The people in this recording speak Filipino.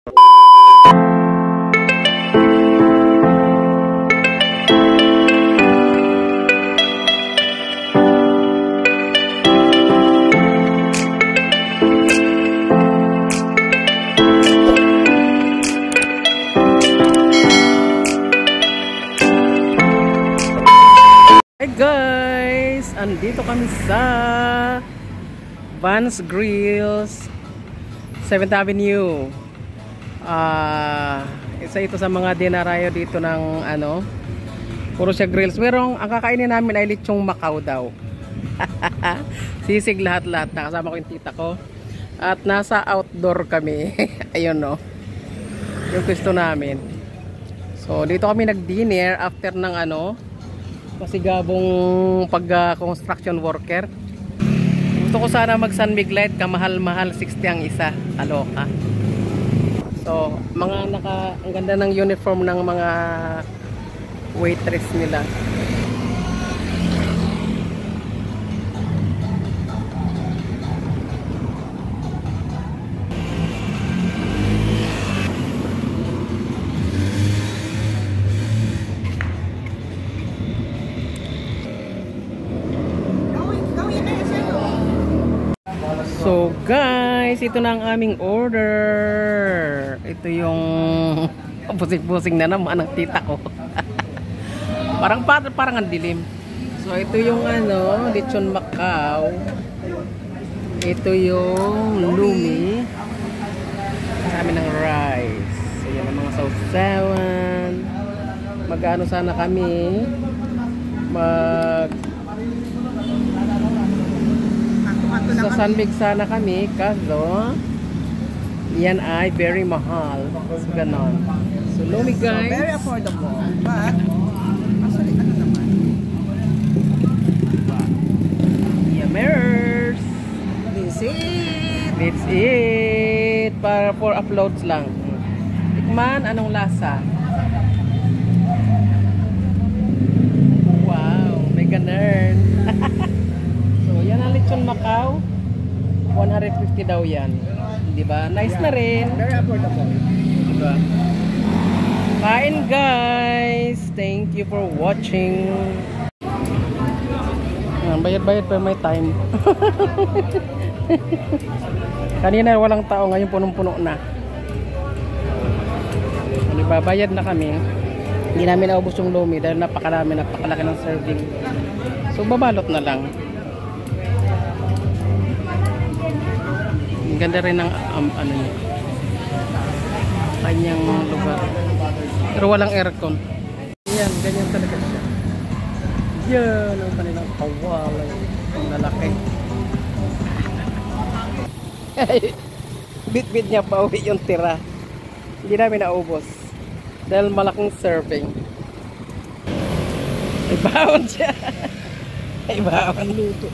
Hey guys, andito kami sa Vans Grills 7th Avenue. Isa ito sa mga dinarayo dito ng puro siya grills. Merong ang kakainin namin ay lechong Macau daw. Sisig lahat-lahat. Nakasama ko yung tita ko. At nasa outdoor kami. Ayun no. Yung pwesto namin. So dito kami nag-dinner after ng masigabong pag-construction worker. Gusto ko sana mag San Miguel, kamahal-mahal 60 ang isa. Aloka. So, ang ganda ng uniform ng mga waitress nila. So guys, ito na ang aming order. Ito yung pusing-pusing na naman ang tita ko. parang ang dilim. So ito yung lechon Macau. Ito yung lumi. Kasama ng rice. So yan ang mga sausawan. Mag-ano sana kami sa San Miguel sana kami, kaso yan ay very mahal. So, ganon. So, lumi guys. So, very affordable. But, actually, naman? Yammers! This it! That's it! Para for uploads lang. Tikman, anong lasa? Wow, may ganun. So, yan ang lechon Macau. 150 daw yan. Diba? Nice na rin. Very affordable. Diba? Kain guys! Thank you for watching. Bayad-bayad pa may time. Kanina walang tao, ngayon punong-puno na. Bayad na kami. Hindi namin naubos yung lumi dahil napakalaki ng serving. So babalot na lang. Ang ganda rin ng niya, kanyang lugar. Pero walang aircon. Yan, ganyan talaga siya. Yan ang kanilang kawalay. Ang lalaki. Bit-bit niya pa uwi yung tira. Hindi namin naubos dahil malaking serving. Ay baon siya. Ay baon luto.